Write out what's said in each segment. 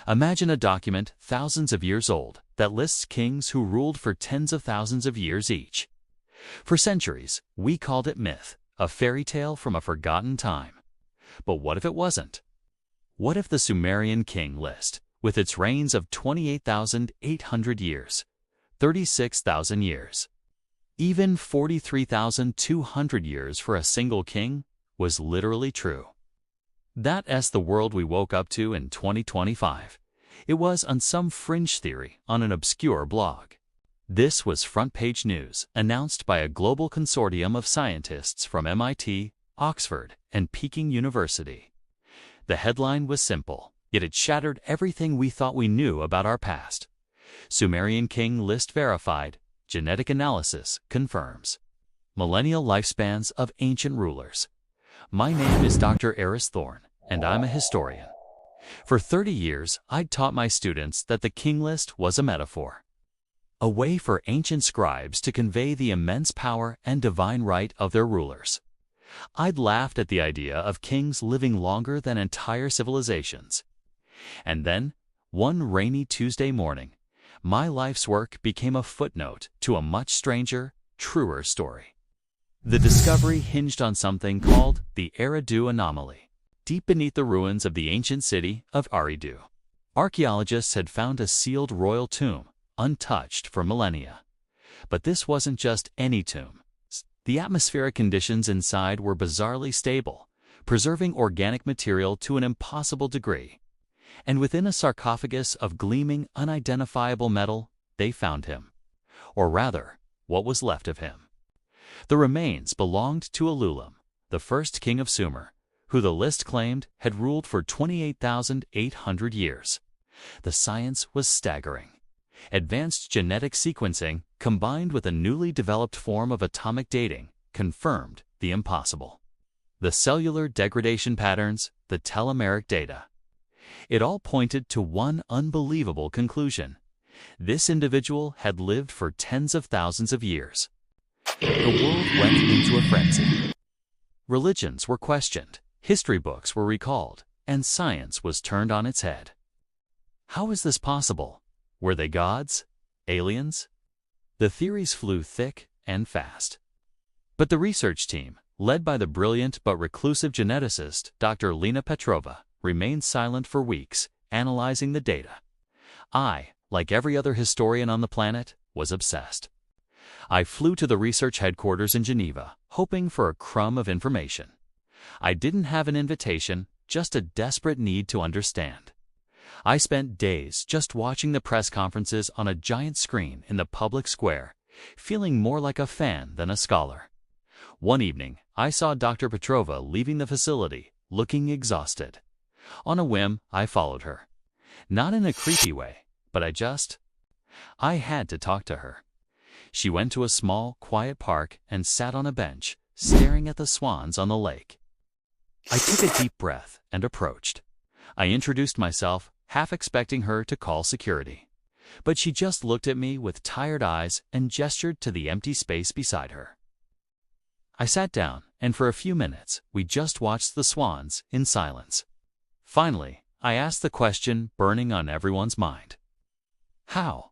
Imagine a document thousands of years old that lists kings who ruled for tens of thousands of years each. For centuries, we called it myth, a fairy tale from a forgotten time. But what if it wasn't? What if the Sumerian king list, with its reigns of 28,800 years, 36,000 years, even 43,200 years for a single king, was literally true? That's the world we woke up to in 2025. It was on some fringe theory on an obscure blog. This was front-page news announced by a global consortium of scientists from MIT, Oxford, and Peking University. The headline was simple, yet it shattered everything we thought we knew about our past. Sumerian king list verified, genetic analysis confirms. Millennial lifespans of ancient rulers. My name is Dr. Eris Thorne, and I'm a historian. For 30 years, I'd taught my students that the king list was a metaphor, a way for ancient scribes to convey the immense power and divine right of their rulers. I'd laughed at the idea of kings living longer than entire civilizations. And then, one rainy Tuesday morning, my life's work became a footnote to a much stranger, truer story. The discovery hinged on something called the Eridu anomaly. Deep beneath the ruins of the ancient city of Eridu, archaeologists had found a sealed royal tomb, untouched for millennia. But this wasn't just any tomb. The atmospheric conditions inside were bizarrely stable, preserving organic material to an impossible degree. And within a sarcophagus of gleaming, unidentifiable metal, they found him. Or rather, what was left of him. The remains belonged to Elulam, the first king of Sumer, who the list claimed had ruled for 28,800 years. The science was staggering. Advanced genetic sequencing, combined with a newly developed form of atomic dating, confirmed the impossible. The cellular degradation patterns, the telomeric data. It all pointed to one unbelievable conclusion. This individual had lived for tens of thousands of years. The world went into a frenzy. Religions were questioned, history books were recalled, and science was turned on its head. How is this possible? Were they gods? Aliens? The theories flew thick and fast. But the research team, led by the brilliant but reclusive geneticist Dr. Lena Petrova, remained silent for weeks, analyzing the data. I, like every other historian on the planet, was obsessed. I flew to the research headquarters in Geneva, hoping for a crumb of information. I didn't have an invitation, just a desperate need to understand. I spent days just watching the press conferences on a giant screen in the public square, feeling more like a fan than a scholar. One evening, I saw Dr. Petrova leaving the facility, looking exhausted. On a whim, I followed her. Not in a creepy way, but I had to talk to her. She went to a small, quiet park and sat on a bench, staring at the swans on the lake. I took a deep breath and approached. I introduced myself, half expecting her to call security. But she just looked at me with tired eyes and gestured to the empty space beside her. I sat down, and for a few minutes, we just watched the swans in silence. Finally, I asked the question burning on everyone's mind. How?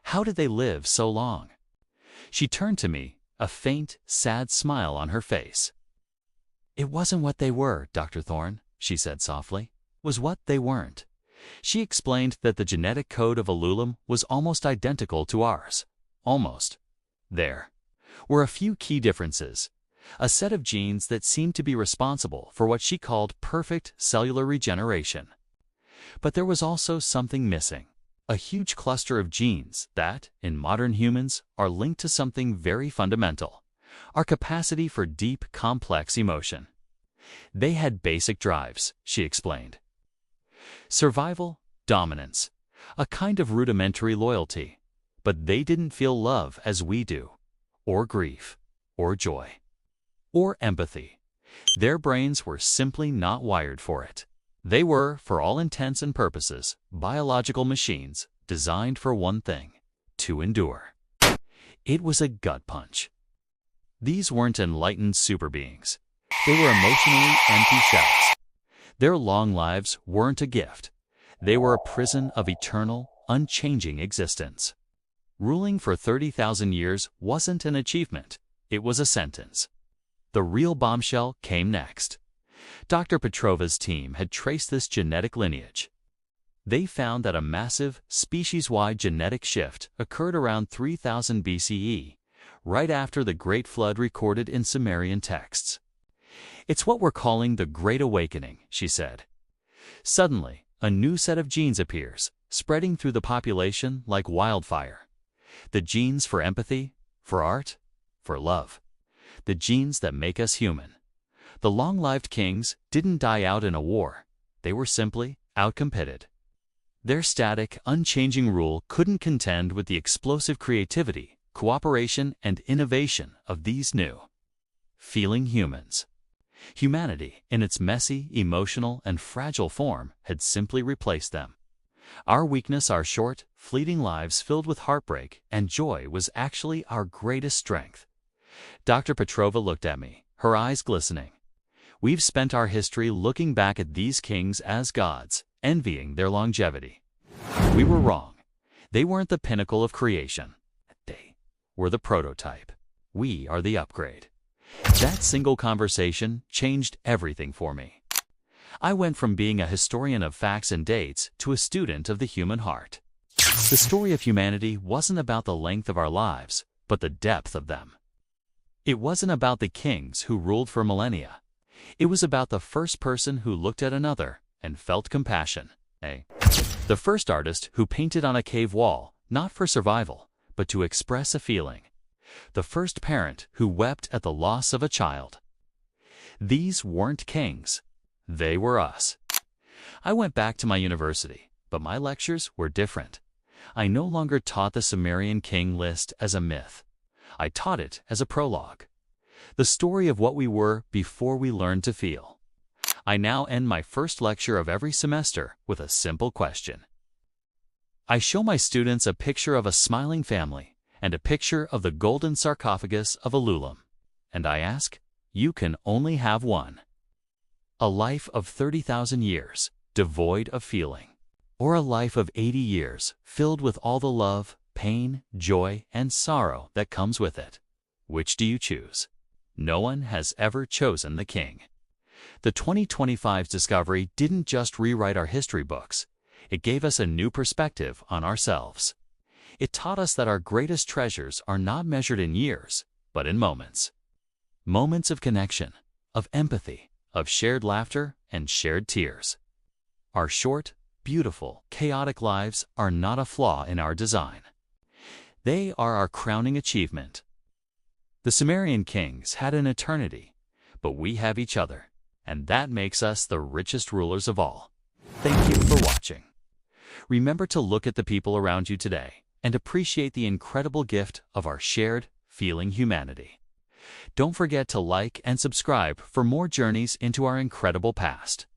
How did they live so long? She turned to me, a faint, sad smile on her face. It wasn't what they were, Dr. Thorne, she said softly. It was what they weren't. She explained that the genetic code of Elulam was almost identical to ours. Almost. There were a few key differences. A set of genes that seemed to be responsible for what she called perfect cellular regeneration. But there was also something missing. A huge cluster of genes that, in modern humans, are linked to something very fundamental. Our capacity for deep, complex emotion. They had basic drives, she explained. Survival, dominance, a kind of rudimentary loyalty. But they didn't feel love as we do, or grief, or joy, or empathy. Their brains were simply not wired for it. They were, for all intents and purposes, biological machines designed for one thing: to endure. It was a gut punch. These weren't enlightened super beings. They were emotionally empty shells. Their long lives weren't a gift. They were a prison of eternal, unchanging existence. Ruling for 30,000 years wasn't an achievement, it was a sentence. The real bombshell came next. Dr. Petrova's team had traced this genetic lineage. They found that a massive, species-wide genetic shift occurred around 3000 BCE, right after the Great Flood recorded in Sumerian texts. "It's what we're calling the Great Awakening," she said. Suddenly, a new set of genes appears, spreading through the population like wildfire. The genes for empathy, for art, for love. The genes that make us human. The long-lived kings didn't die out in a war. They were simply outcompeted. Their static, unchanging rule couldn't contend with the explosive creativity, cooperation, and innovation of these new, feeling humans. Humanity, in its messy, emotional, and fragile form, had simply replaced them. Our weakness, our short, fleeting lives filled with heartbreak and joy was actually our greatest strength. Dr. Petrova looked at me, her eyes glistening. "We've spent our history looking back at these kings as gods, envying their longevity. We were wrong. They weren't the pinnacle of creation. They were the prototype. We are the upgrade." That single conversation changed everything for me. I went from being a historian of facts and dates to a student of the human heart. The story of humanity wasn't about the length of our lives, but the depth of them. It wasn't about the kings who ruled for millennia. It was about the first person who looked at another and felt compassion. The first artist who painted on a cave wall, not for survival, but to express a feeling. The first parent who wept at the loss of a child. These weren't kings. They were us. I went back to my university, but my lectures were different. I no longer taught the Sumerian king list as a myth. I taught it as a prologue. The story of what we were before we learned to feel. I now end my first lecture of every semester with a simple question. I show my students a picture of a smiling family and a picture of the golden sarcophagus of Ululam. And I ask, you can only have one. A life of 30,000 years, devoid of feeling. Or a life of 80 years, filled with all the love, pain, joy, and sorrow that comes with it. Which do you choose? No one has ever chosen the king. The 2025's discovery didn't just rewrite our history books. It gave us a new perspective on ourselves. It taught us that our greatest treasures are not measured in years, but in moments. Moments of connection, of empathy, of shared laughter and shared tears. Our short, beautiful, chaotic lives are not a flaw in our design. They are our crowning achievement. The Sumerian kings had an eternity, but we have each other, and that makes us the richest rulers of all. Thank you for watching. Remember to look at the people around you today and appreciate the incredible gift of our shared, feeling humanity. Don't forget to like and subscribe for more journeys into our incredible past.